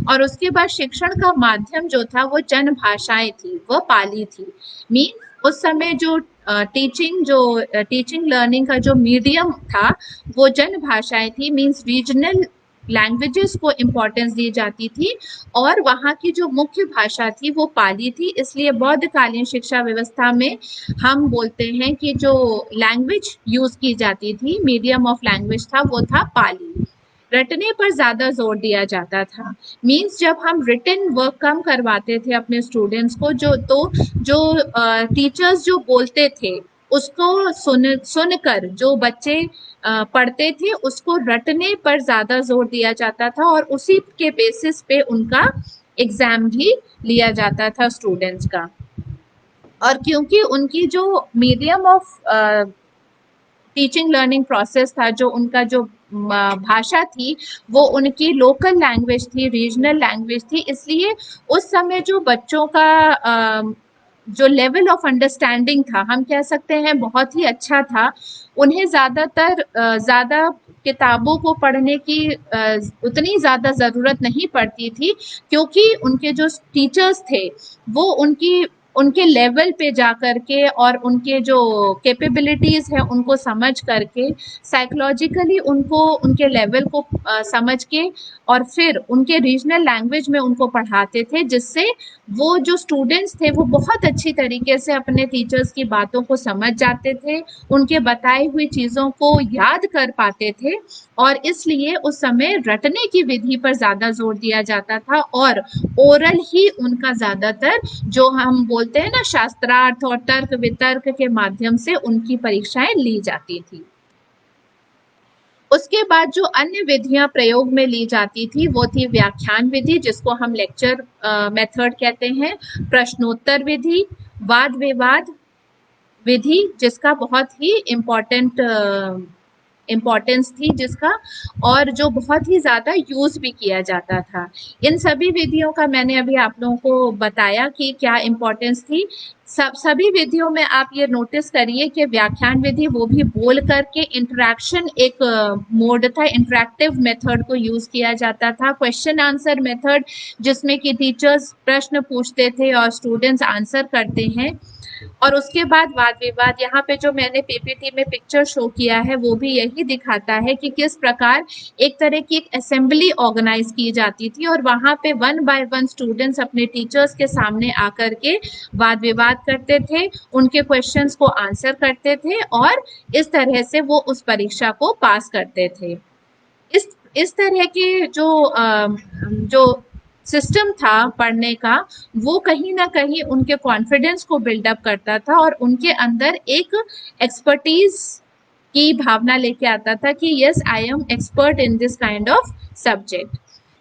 और उसके बाद शिक्षण का माध्यम जो था वो जन भाषाएं थी, वह पाली थी। मीन्स उस समय जो टीचिंग लर्निंग का जो मीडियम था वो जन भाषाएं थी, मीन्स रीजनल लैंग्वेजेस को इम्पोर्टेंस दी जाती थी और वहाँ की जो मुख्य भाषा थी वो पाली थी। इसलिए बौद्धकालीन शिक्षा व्यवस्था में हम बोलते हैं कि जो लैंग्वेज यूज की जाती थी, मीडियम ऑफ लैंग्वेज था, वो था पाली। रटने पर ज़्यादा जोर दिया जाता था। मीन्स जब हम रिटन वर्क कम करवाते थे अपने स्टूडेंट्स को, जो टीचर्स जो बोलते थे उसको सुनकर जो बच्चे पढ़ते थे उसको रटने पर ज़्यादा जोर दिया जाता था और उसी के बेसिस पे उनका एग्ज़ाम भी लिया जाता था स्टूडेंट्स का। और क्योंकि उनकी जो medium of teaching learning process था, जो उनका जो भाषा थी वो उनकी लोकल लैंग्वेज थी, रीजनल लैंग्वेज थी, इसलिए उस समय जो बच्चों का जो लेवल ऑफ अंडरस्टैंडिंग था, हम कह सकते हैं बहुत ही अच्छा था। उन्हें ज़्यादा किताबों को पढ़ने की उतनी ज़्यादा ज़रूरत नहीं पड़ती थी, क्योंकि उनके जो टीचर्स थे वो उनके लेवल पे जा करके और उनके जो कैपेबिलिटीज़ है उनको समझ करके, साइकोलॉजिकली उनको उनके लेवल को समझ के और फिर उनके रीजनल लैंग्वेज में उनको पढ़ाते थे, जिससे वो जो स्टूडेंट्स थे वो बहुत अच्छी तरीके से अपने टीचर्स की बातों को समझ जाते थे, उनके बताई हुई चीज़ों को याद कर पाते थे और इसलिए उस समय रटने की विधि पर ज़्यादा जोर दिया जाता था और ओरल ही उनका ज़्यादातर जो हम बोलते हैं ना शास्त्रार्थ और तर्क वितर्क के माध्यम से उनकी परीक्षाएं ली जाती थी। उसके बाद जो अन्य विधियां प्रयोग में ली जाती थी वो थी व्याख्यान विधि, जिसको हम लेक्चर मेथड कहते हैं, प्रश्नोत्तर विधि, वाद विवाद विधि जिसका बहुत ही इम्पोर्टेंस थी जिसका, और जो बहुत ही ज़्यादा यूज़ भी किया जाता था। इन सभी विधियों का मैंने अभी आप लोगों को बताया कि क्या इम्पोर्टेंस थी। सभी विधियों में आप ये नोटिस करिए कि व्याख्यान विधि वो भी बोल करके इंटरेक्शन एक मोड था, इंटरेक्टिव मेथड को यूज़ किया जाता था। क्वेश्चन आंसर मेथड जिसमें कि टीचर्स प्रश्न पूछते थे और स्टूडेंट्स आंसर करते हैं। और उसके बाद वाद विवाद, यहाँ पे जो मैंने पीपीटी में पिक्चर शो किया है वो भी यही दिखाता है कि किस प्रकार एक तरह की एक असेंबली ऑर्गेनाइज की जाती थी और वहाँ पे 1 बाय 1 स्टूडेंट्स अपने टीचर्स के सामने आकर के वाद विवाद करते थे, उनके क्वेश्चंस को आंसर करते थे और इस तरह से वो उस परीक्षा को पास करते थे। इस तरह के जो सिस्टम था पढ़ने का, वो कहीं ना कहीं उनके कॉन्फिडेंस को बिल्डअप करता था और उनके अंदर एक एक्सपर्टीज की भावना लेके आता था कि yes I am expert in this kind of subject.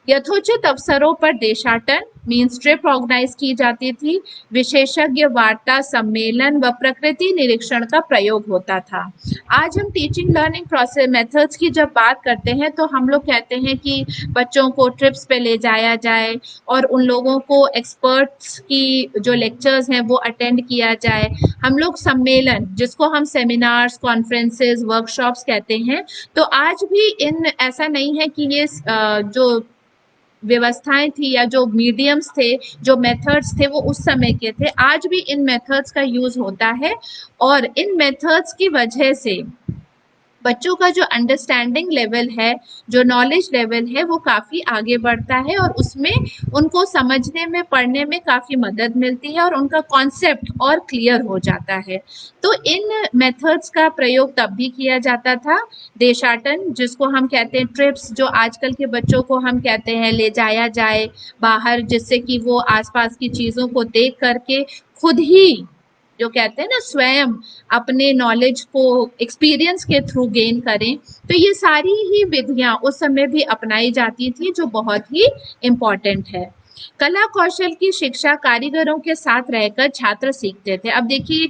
यथोचित अवसरों पर देशाटन मीन्स ट्रिप ऑर्गेनाइज की जाती थी, विशेषज्ञ वार्ता, सम्मेलन व प्रकृति निरीक्षण का प्रयोग होता था। आज हम टीचिंग लर्निंग प्रोसेस मेथड्स की जब बात करते हैं तो हम लोग कहते हैं कि बच्चों को ट्रिप्स पे ले जाया जाए और उन लोगों को एक्सपर्ट्स की जो लेक्चर्स हैं वो अटेंड किया जाए। हम लोग सम्मेलन जिसको हम सेमिनार्स, कॉन्फ्रेंसेस, वर्कशॉप्स कहते हैं, तो आज भी इन ऐसा नहीं है कि ये जो व्यवस्थाएं थी या जो मीडियम्स थे, जो मेथड्स थे वो उस समय के थे, आज भी इन मेथड्स का यूज होता है और इन मेथड्स की वजह से बच्चों का जो अंडरस्टैंडिंग लेवल है, जो नॉलेज लेवल है वो काफ़ी आगे बढ़ता है और उसमें उनको समझने में, पढ़ने में काफ़ी मदद मिलती है और उनका कॉन्सेप्ट और क्लियर हो जाता है। तो इन मेथड्स का प्रयोग तब भी किया जाता था। देशाटन जिसको हम कहते हैं, ट्रिप्स जो आजकल के बच्चों को हम कहते हैं ले जाया जाए बाहर, जिससे कि वो आसपास की चीज़ों को देख करके खुद ही जो कहते हैं ना स्वयं अपने नॉलेज को एक्सपीरियंस के थ्रू गेन करें, तो ये सारी ही विधियां उस समय भी अपनाई जाती थी जो बहुत ही इम्पोर्टेंट है। कला कौशल की शिक्षा कारीगरों के साथ रहकर छात्र सीखते थे। अब देखिए ये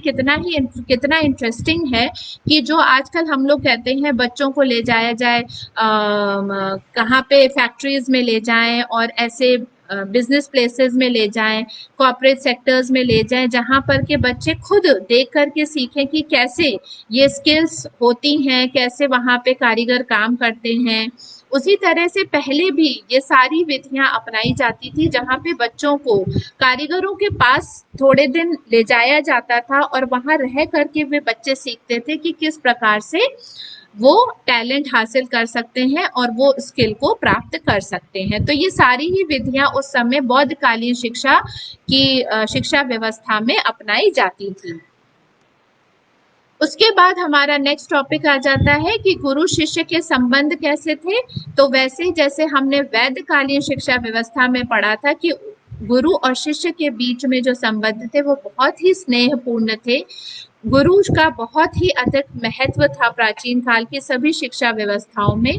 कितना इंटरेस्टिंग है कि जो आजकल हम लोग कहते हैं बच्चों को ले जाया जाए कहाँ पे फैक्ट्रीज में ले जाएं और ऐसे बिजनेस प्लेसेस में ले जाएं, कॉर्पोरेट सेक्टर्स में ले जाएं, जहां पर के बच्चे खुद देख करके सीखें कि कैसे ये स्किल्स होती हैं, कैसे वहां पे कारीगर काम करते हैं। उसी तरह से पहले भी ये सारी विधियां अपनाई जाती थी जहां पे बच्चों को कारीगरों के पास थोड़े दिन ले जाया जाता था और वहां रह करके वे बच्चे सीखते थे कि किस प्रकार से वो टैलेंट हासिल कर सकते हैं और वो स्किल को प्राप्त कर सकते हैं। तो ये सारी ही विधियां उस समय बौद्धकालीन शिक्षा की शिक्षा व्यवस्था में अपनाई जाती थी। उसके बाद हमारा नेक्स्ट टॉपिक आ जाता है कि गुरु शिष्य के संबंध कैसे थे। तो वैसे जैसे हमने वैदिककालीन शिक्षा व्यवस्था में पढ़ा था कि गुरु और शिष्य के बीच में जो संबंध थे वो बहुत ही स्नेहपूर्ण थे। गुरु का बहुत ही अधिक महत्व था प्राचीन काल की सभी शिक्षा व्यवस्थाओं में।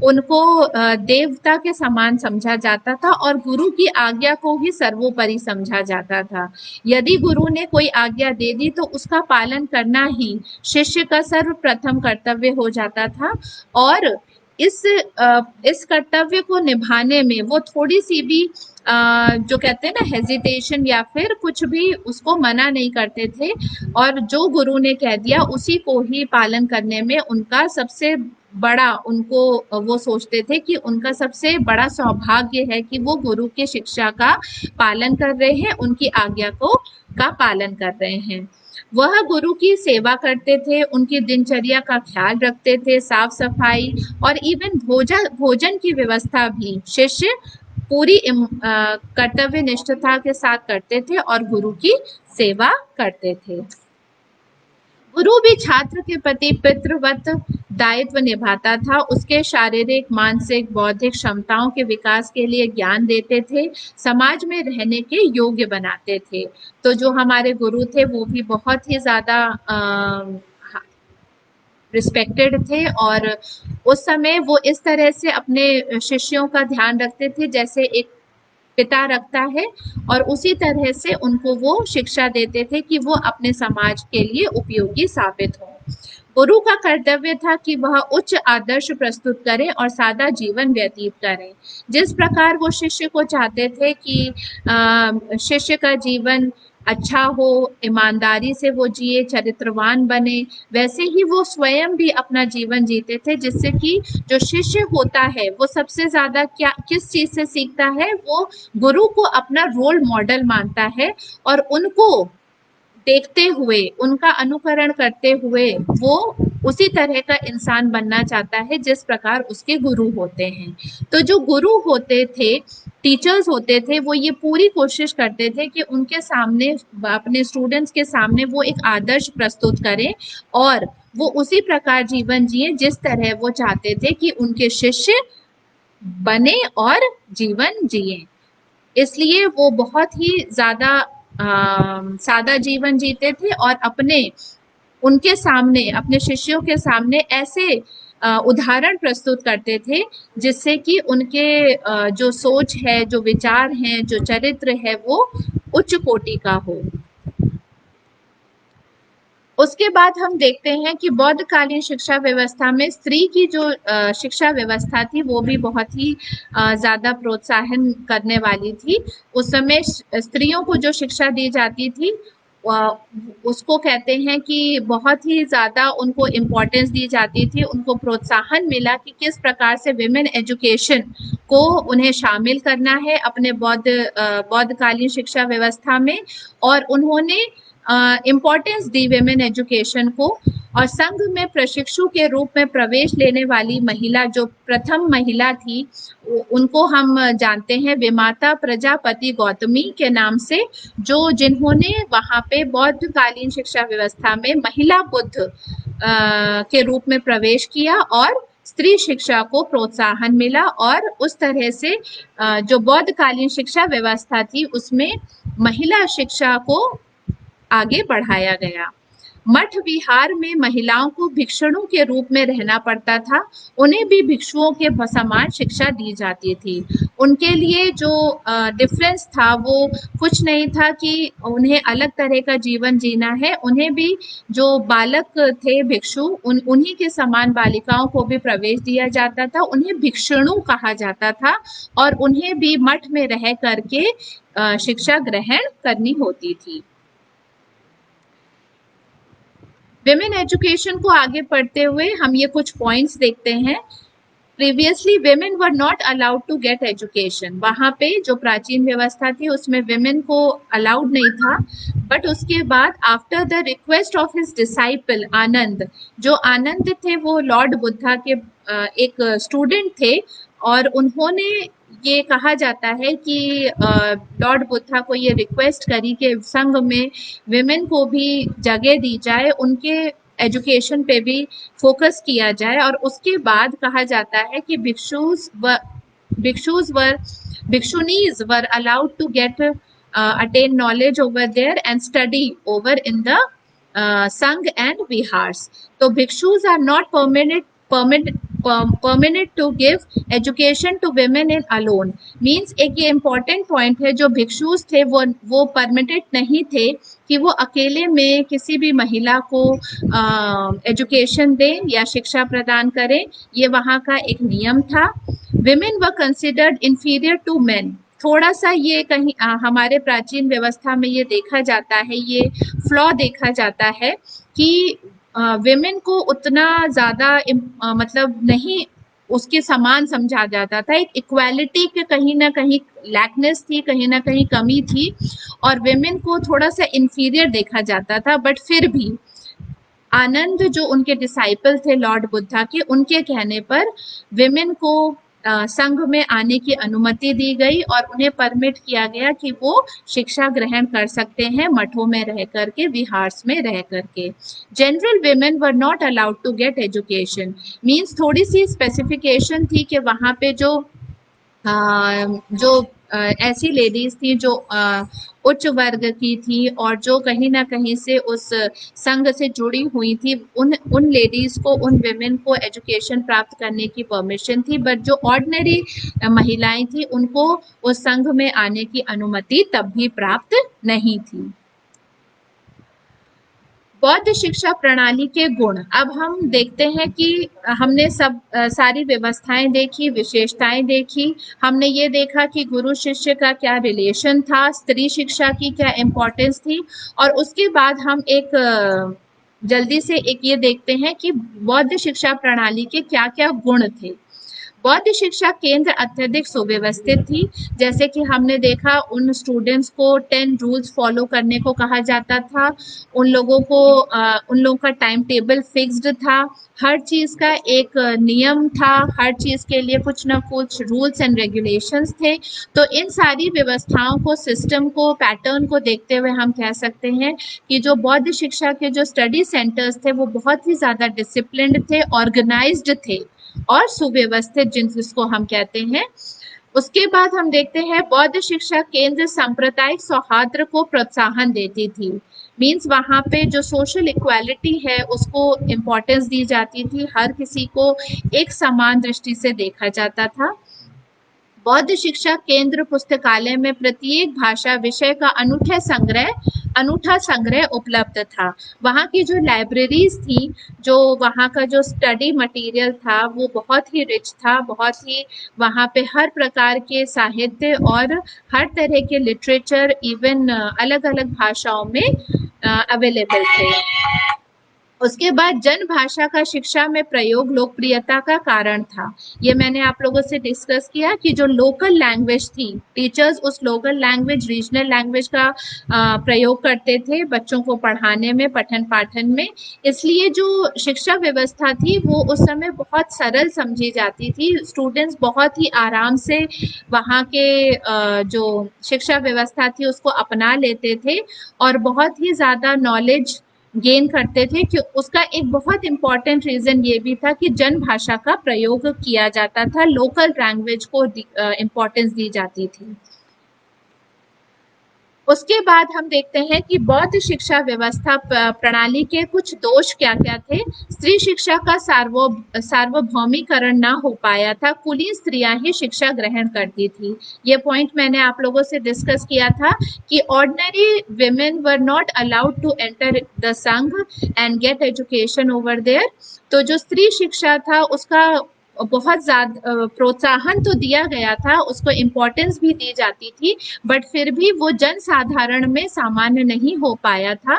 उनको देवता के समान समझा जाता था और गुरु की आज्ञा को ही सर्वोपरि समझा जाता था। यदि गुरु ने कोई आज्ञा दे दी तो उसका पालन करना ही शिष्य का सर्वप्रथम कर्तव्य हो जाता था और इस कर्तव्य को निभाने में वो थोड़ी सी भी जो कहते हैं ना हेजिटेशन या फिर कुछ भी उसको मना नहीं करते थे और जो गुरु ने कह दिया उसी को ही पालन करने में उनका सबसे बड़ा, उनको वो सोचते थे कि उनका सबसे बड़ा सौभाग्य है कि वो गुरु की शिक्षा का पालन कर रहे हैं, उनकी आज्ञा का पालन कर रहे हैं। वह गुरु की सेवा करते थे, उनकी दिनचर्या का ख्याल रखते थे, साफ सफाई और इवन भोजन की व्यवस्था भी शिष्य पूरी कर्तव्य निष्ठता के साथ करते थे और गुरु की सेवा करते थे। गुरु भी छात्र के प्रति पितृवत दायित्व निभाता था। उसके शारीरिक, मानसिक, बौद्धिक क्षमताओं के विकास के लिए ज्ञान देते थे, समाज में रहने के योग्य बनाते थे। तो जो हमारे गुरु थे वो भी बहुत ही ज़्यादा रिस्पेक्टेड थे और उस समय वो इस तरह से अपने शिष्यों का ध्यान रखते थे जैसे एक पिता रखता है, और उसी तरह से उनको वो शिक्षा देते थे कि वो अपने समाज के लिए उपयोगी साबित हों। गुरु का कर्तव्य था कि वह उच्च आदर्श प्रस्तुत करें और सादा जीवन व्यतीत करें। जिस प्रकार वो शिष्य को चाहते थे कि शिष्य का जीवन अच्छा हो, ईमानदारी से वो जिए, चरित्रवान बने, वैसे ही वो स्वयं भी अपना जीवन जीते थे, जिससे कि जो शिष्य होता है वो सबसे ज़्यादा किस चीज़ से सीखता है, वो गुरु को अपना रोल मॉडल मानता है और उनको देखते हुए, उनका अनुकरण करते हुए वो उसी तरह का इंसान बनना चाहता है जिस प्रकार उसके गुरु होते हैं। तो जो गुरु होते थे, टीचर्स होते थे, वो ये पूरी कोशिश करते थे कि उनके सामने, अपने स्टूडेंट्स के सामने वो एक आदर्श प्रस्तुत करें और वो उसी प्रकार जीवन जिए जिस तरह वो चाहते थे कि उनके शिष्य बने और जीवन जिए। इसलिए वो बहुत ही ज़्यादा सादा जीवन जीते थे और उनके सामने, अपने शिष्यों के सामने ऐसे उदाहरण प्रस्तुत करते थे जिससे कि उनके जो सोच है, जो विचार हैं, जो चरित्र है, वो उच्च कोटि का हो। उसके बाद हम देखते हैं कि बौद्धकालीन शिक्षा व्यवस्था में स्त्री की जो शिक्षा व्यवस्था थी वो भी बहुत ही ज़्यादा प्रोत्साहन करने वाली थी। उस समय स्त्रियों को जो शिक्षा दी जाती थी उसको कहते हैं कि बहुत ही ज़्यादा उनको इम्पोर्टेंस दी जाती थी, उनको प्रोत्साहन मिला कि किस प्रकार से विमेन एजुकेशन को उन्हें शामिल करना है अपने बौद्धकालीन शिक्षा व्यवस्था में, और उन्होंने इम्पोर्टेंस दी विमेन एजुकेशन को। और संघ में प्रशिक्षु के रूप में प्रवेश लेने वाली महिला, जो प्रथम महिला थी, उनको हम जानते हैं विमाता प्रजापति गौतमी के नाम से, जिन्होंने वहाँ पे बौद्धकालीन शिक्षा व्यवस्था में महिला बुद्ध के रूप में प्रवेश किया और स्त्री शिक्षा को प्रोत्साहन मिला, और उस तरह से जो बौद्धकालीन शिक्षा व्यवस्था थी उसमें महिला शिक्षा को आगे बढ़ाया गया। मठ विहार में महिलाओं को भिक्षुणों के रूप में रहना पड़ता था, उन्हें भी भिक्षुओं के समान शिक्षा दी जाती थी। उनके लिए जो डिफरेंस था वो कुछ नहीं था कि उन्हें अलग तरह का जीवन जीना है, उन्हें भी जो बालक थे भिक्षु, उन्हीं के समान बालिकाओं को भी प्रवेश दिया जाता था, उन्हें भिक्षुणु कहा जाता था और उन्हें भी मठ में रह करके शिक्षा ग्रहण करनी होती थी। विमेन एजुकेशन को आगे पढ़ते हुए हम ये कुछ पॉइंट्स देखते हैं। Previously women were not allowed to get education, वहाँ पे जो प्राचीन व्यवस्था थी उसमें विमेन को अलाउड नहीं था, बट उसके बाद after the request of his disciple Anand, जो आनंद थे वो लॉर्ड बुद्धा के एक स्टूडेंट थे, और उन्होंने ये कहा जाता है कि लॉर्ड बुद्धा को ये रिक्वेस्ट करी कि संघ में विमेन को भी जगह दी जाए, उनके एजुकेशन पे भी फोकस किया जाए। और उसके बाद कहा जाता है कि भिक्षुनीज were allowed to get attain knowledge over there and study over in the संघ and vihars. तो भिक्षुज are not permitted to give education to women in alone. Means एक ये इम्पॉर्टेंट पॉइंट है, जो भिक्षुज थे वो परमिटेड नहीं थे कि वो अकेले में किसी भी महिला को एजुकेशन दें या शिक्षा प्रदान करें, ये वहाँ का एक नियम था। Women were considered inferior to men, थोड़ा सा ये कहीं हमारे प्राचीन व्यवस्था में ये देखा जाता है, ये फ्लॉ देखा जाता है कि विमेन को उतना ज़्यादा मतलब नहीं उसके समान समझा जाता था, एक इक्वालिटी के कहीं ना कहीं लैकनेस थी, कहीं ना कहीं कमी थी, और विमेन को थोड़ा सा इंफीरियर देखा जाता था। बट फिर भी आनंद, जो उनके डिसाइपल थे लॉर्ड बुद्धा के, उनके कहने पर विमेन को संघ में आने की अनुमति दी गई और उन्हें परमिट किया गया कि वो शिक्षा ग्रहण कर सकते हैं मठों में रह करके, विहार्स में रह करके। General women were not allowed to get education, means थोड़ी सी स्पेसिफिकेशन थी कि वहाँ पे जो ऐसी लेडीज थी जो उच्च वर्ग की थी और जो कहीं ना कहीं से उस संघ से जुड़ी हुई थी, उन लेडीज को, उन विमेन को एजुकेशन प्राप्त करने की परमिशन थी, बट जो ऑर्डिनरी महिलाएं थी उनको उस संघ में आने की अनुमति तब भी प्राप्त नहीं थी। बौद्ध शिक्षा प्रणाली के गुण। अब हम देखते हैं कि हमने सारी व्यवस्थाएं देखी, विशेषताएं देखी, हमने ये देखा कि गुरु शिष्य का क्या रिलेशन था, स्त्री शिक्षा की क्या इम्पोर्टेंस थी, और उसके बाद हम जल्दी से एक ये देखते हैं कि बौद्ध शिक्षा प्रणाली के क्या क्या गुण थे। बौद्ध शिक्षा केंद्र अत्यधिक सुव्यवस्थित थी, जैसे कि हमने देखा उन स्टूडेंट्स को 10 रूल्स फॉलो करने को कहा जाता था, उन लोगों का टाइम टेबल फिक्स्ड था, हर चीज का एक नियम था, हर चीज के लिए कुछ ना कुछ रूल्स एंड रेगुलेशंस थे। तो इन सारी व्यवस्थाओं को, सिस्टम को, पैटर्न को देखते हुए हम कह सकते हैं कि जो बौद्ध शिक्षा के जो स्टडी सेंटर्स थे वो बहुत ही ज्यादा डिसिप्लिन्ड थे, ऑर्गेनाइज्ड थे और सुव्यवस्थित, जिसको हम कहते हैं। उसके बाद हम देखते हैं बौद्ध शिक्षा केंद्र सांप्रदायिक सौहार्द को प्रोत्साहन देती थी, मीन्स वहाँ पे जो सोशल इक्वालिटी है उसको इम्पोर्टेंस दी जाती थी, हर किसी को एक समान दृष्टि से देखा जाता था। बौद्ध शिक्षा केंद्र पुस्तकालय में प्रत्येक भाषा विषय का अनूठा संग्रह उपलब्ध था। वहाँ की जो लाइब्रेरीज थी, जो वहाँ का जो स्टडी मटेरियल था वो बहुत ही रिच था, बहुत ही वहाँ पे हर प्रकार के साहित्य और हर तरह के लिटरेचर, इवन अलग अलग भाषाओं में अवेलेबल थे। उसके बाद जन भाषा का शिक्षा में प्रयोग लोकप्रियता का कारण था। ये मैंने आप लोगों से डिस्कस किया कि जो लोकल लैंग्वेज थी, टीचर्स उस लोकल लैंग्वेज, रीजनल लैंग्वेज का प्रयोग करते थे बच्चों को पढ़ाने में, पठन पाठन में, इसलिए जो शिक्षा व्यवस्था थी वो उस समय बहुत सरल समझी जाती थी। स्टूडेंट्स बहुत ही आराम से वहाँ के जो शिक्षा व्यवस्था थी उसको अपना लेते थे और बहुत ही ज़्यादा नॉलेज गेन करते थे। कि उसका एक बहुत इम्पॉर्टेंट रीजन ये भी था कि जन भाषा का प्रयोग किया जाता था, लोकल लैंग्वेज को इम्पोर्टेंस दी जाती थी। उसके बाद हम देखते हैं कि बौद्ध शिक्षा व्यवस्था प्रणाली के कुछ दोष क्या क्या थे। स्त्री शिक्षा का सार्वभौमिकरण ना हो पाया था, कुलीन स्त्रियां ही शिक्षा ग्रहण करती थी। ये पॉइंट मैंने आप लोगों से डिस्कस किया था कि ordinary women were not allowed to enter the sangha and get education over there. तो जो स्त्री शिक्षा था उसका बहुत ज़्यादा प्रोत्साहन तो दिया गया था, उसको इम्पोर्टेंस भी दी जाती थी, बट फिर भी वो जन साधारण में सामान्य नहीं हो पाया था।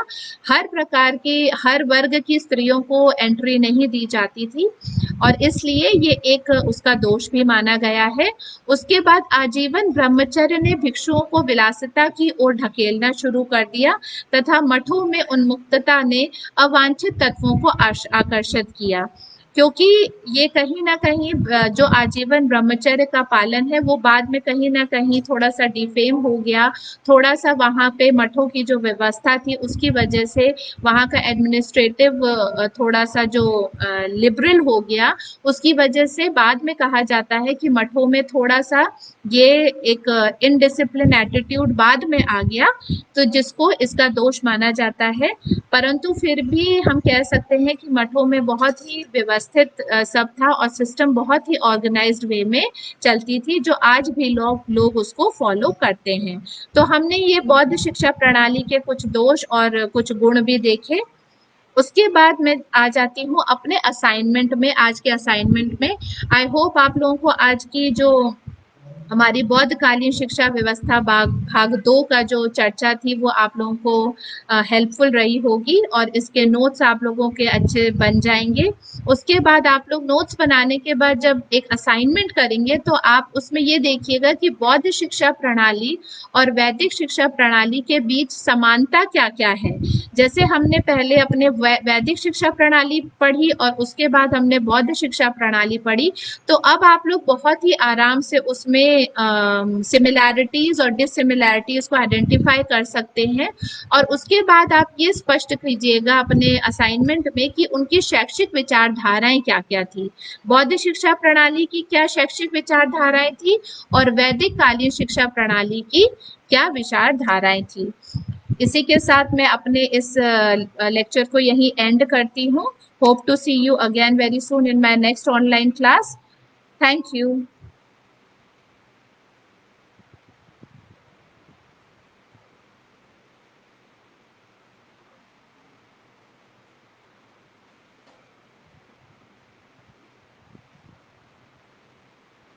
हर प्रकार की, हर वर्ग की स्त्रियों को एंट्री नहीं दी जाती थी और इसलिए ये एक उसका दोष भी माना गया है। उसके बाद आजीवन ब्रह्मचर्य ने भिक्षुओं को विलासिता की ओर ढकेलना शुरू कर दिया तथा मठों में उन्मुक्तता ने अवांछित तत्वों को आकर्षित किया, क्योंकि ये कहीं ना कहीं जो आजीवन ब्रह्मचर्य का पालन है वो बाद में कहीं ना कहीं थोड़ा सा डिफेम हो गया, थोड़ा सा वहाँ पे मठों की जो व्यवस्था थी उसकी वजह से वहाँ का एडमिनिस्ट्रेटिव थोड़ा सा जो लिबरल हो गया, उसकी वजह से बाद में कहा जाता है कि मठों में थोड़ा सा ये एक इनडिसिप्लिन एटीट्यूड बाद में आ गया, तो जिसको इसका दोष माना जाता है। परंतु फिर भी हम कह सकते हैं कि मठों में बहुत ही व्यवस्थित सब था और सिस्टम बहुत ही ऑर्गेनाइज्ड वे में चलती थी, जो आज भी लोग उसको फॉलो करते हैं। तो हमने ये बौद्ध शिक्षा प्रणाली के कुछ दोष और कुछ गुण भी देखे। उसके बाद मैं आ जाती हूँ अपने असाइनमेंट में, आज के असाइनमेंट में। आई होप आप लोगों को आज की जो हमारी बौद्धकालीन शिक्षा व्यवस्था भाग 2 का जो चर्चा थी वो आप लोगों को हेल्पफुल रही होगी और इसके नोट्स आप लोगों के अच्छे बन जाएंगे। उसके बाद आप लोग नोट्स बनाने के बाद जब एक असाइनमेंट करेंगे तो आप उसमें ये देखिएगा कि बौद्ध शिक्षा प्रणाली और वैदिक शिक्षा प्रणाली के बीच समानता क्या-क्या है। जैसे हमने पहले अपने वैदिक शिक्षा प्रणाली पढ़ी और उसके बाद हमने बौद्ध शिक्षा प्रणाली पढ़ी, तो अब आप लोग बहुत ही आराम से उसमें सिमिलैरिटीज और डिससिमिलैरिटीज को आइडेंटिफाई कर सकते हैं और उसके बाद आप ये स्पष्ट कीजिएगा अपने असाइनमेंट में कि उनकी शैक्षिक विचारधाराएं क्या-क्या थी। बौद्ध शिक्षा प्रणाली की क्या शैक्षिक विचारधाराएं थी और वैदिक कालीन शिक्षा प्रणाली की क्या विचारधाराएं थी। इसी के साथ मैं अपने इस लेक्चर को यहीं एंड करती हूँ। Hope to see you again very soon in my next online class. Thank you.